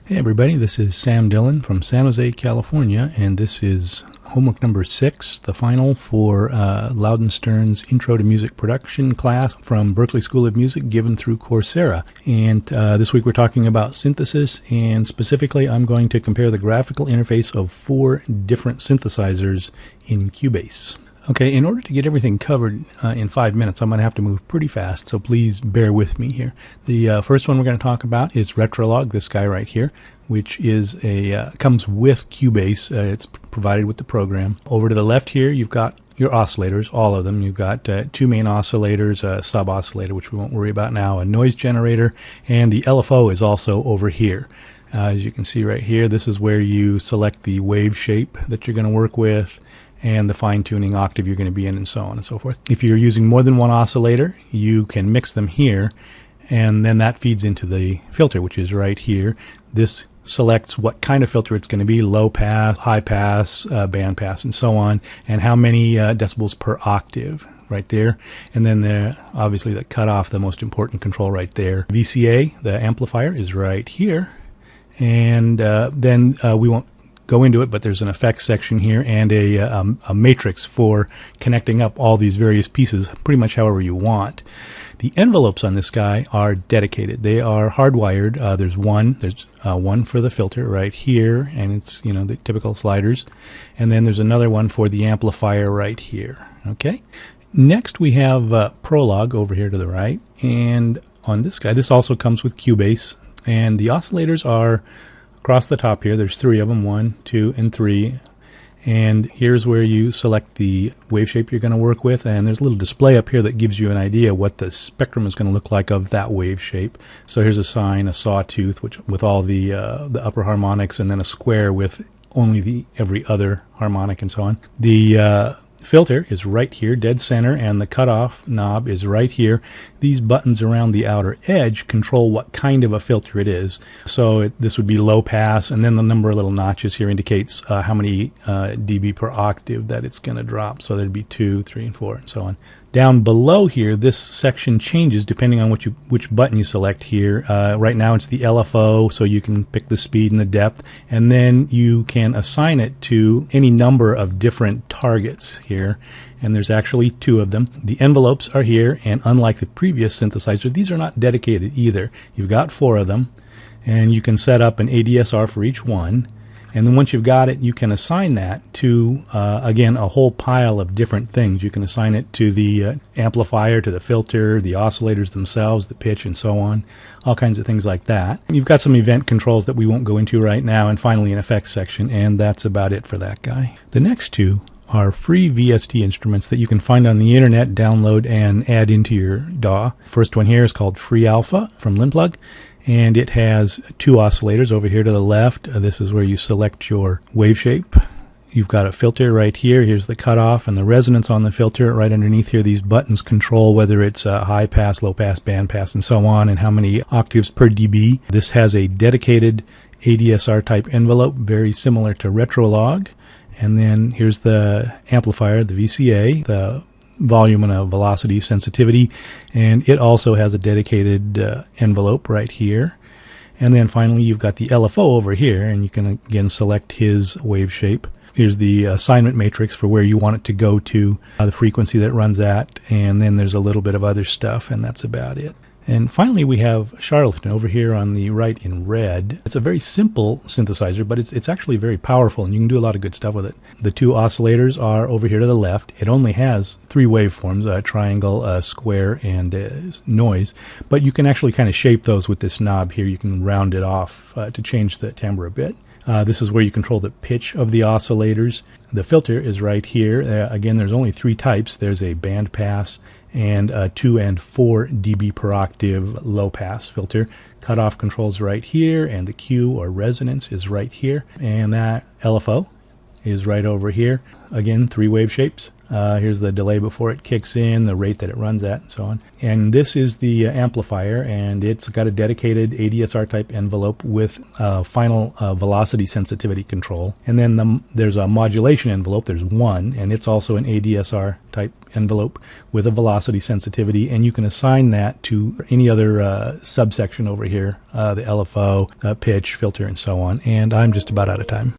Hey everybody, this is Sam Dillon from San Jose, California, and this is homework number 6, the final for Louden Stern's Intro to Music Production class from Berklee School of Music given through Coursera. And this week we're talking about synthesis, and specifically I'm going to compare the graphical interface of 4 different synthesizers in Cubase. Okay, in order to get everything covered in 5 minutes, I'm going to have to move pretty fast, so please bear with me here. The first one we're going to talk about is Retrolog, this guy right here, which is comes with Cubase. It's provided with the program. Over to the left here, you've got your oscillators, all of them. You've got 2 main oscillators, a sub-oscillator, which we won't worry about now, a noise generator, and the LFO is also over here. As you can see right here, this is where you select the wave shape that you're going to work with, and the fine-tuning octave you're going to be in, and so on and so forth. If you're using more than one oscillator, you can mix them here, and then that feeds into the filter, which is right here. This selects what kind of filter it's going to be, low pass, high pass, band pass, and so on, and how many decibels per octave right there. And then obviously the cutoff, the most important control right there. VCA, the amplifier, is right here, and then we won't go into it, but there's an effects section here and a matrix for connecting up all these various pieces pretty much however you want. The envelopes on this guy are dedicated. They are hardwired. There's one for the filter right here, and it's the typical sliders, and then there's another one for the amplifier right here. Okay. Next we have Prolog over here to the right, and on this guy, this also comes with Cubase, and the oscillators are across the top here. There's 3 of them, 1, 2, and 3. And here's where you select the wave shape you're going to work with, and there's a little display up here that gives you an idea what the spectrum is going to look like of that wave shape. So here's a sine, a sawtooth, which with all the upper harmonics, and then a square with only every other harmonic, and so on. The filter is right here, dead center, and the cutoff knob is right here. These buttons around the outer edge control what kind of a filter it is. So this would be low pass, and then the number of little notches here indicates how many dB per octave that it's going to drop. So there'd be 2, 3, and 4, and so on. Down below here, this section changes depending on which button you select here. Right now it's the LFO, so you can pick the speed and the depth, and then you can assign it to any number of different targets here, and there's actually 2 of them. The envelopes are here, and unlike the previous synthesizer, these are not dedicated either. You've got 4 of them, and you can set up an ADSR for each one. And then once you've got it, you can assign that to, again, a whole pile of different things. You can assign it to the amplifier, to the filter, the oscillators themselves, the pitch, and so on. All kinds of things like that. You've got some event controls that we won't go into right now, and finally an effects section, and that's about it for that guy. The next 2 are free VST instruments that you can find on the internet, download, and add into your DAW. First one here is called Free Alpha from Limplug, and it has 2 oscillators over here to the left. This is where you select your wave shape. You've got a filter right here. Here's the cutoff and the resonance on the filter. Right underneath here, these buttons control whether it's high pass, low pass, band pass, and so on, and how many octaves per dB. This has a dedicated ADSR type envelope, very similar to Retrolog. And then here's the amplifier, the VCA, the volume and a velocity sensitivity, and it also has a dedicated envelope right here. And then finally you've got the LFO over here, and you can again select his wave shape. Here's the assignment matrix for where you want it to go to, the frequency that it runs at, and then there's a little bit of other stuff, and that's about it. And finally we have Charlatan over here on the right in red. It's a very simple synthesizer, but it's actually very powerful, and you can do a lot of good stuff with it. The 2 oscillators are over here to the left. It only has 3 waveforms, a triangle, a square, and noise, but you can actually kind of shape those with this knob here. You can round it off to change the timbre a bit. This is where you control the pitch of the oscillators. The filter is right here. Again, there's only 3 types. There's a band pass and a 2 and 4 dB per octave low pass filter. Cutoff controls right here, and the Q or resonance is right here, and that LFO is right over here. Again, 3 wave shapes. Here's the delay before it kicks in, the rate that it runs at, and so on. And this is the amplifier, and it's got a dedicated ADSR type envelope with final velocity sensitivity control. And then there's a modulation envelope. There's one, and it's also an ADSR type envelope with a velocity sensitivity, and you can assign that to any other subsection over here, the LFO, pitch, filter, and so on. And I'm just about out of time.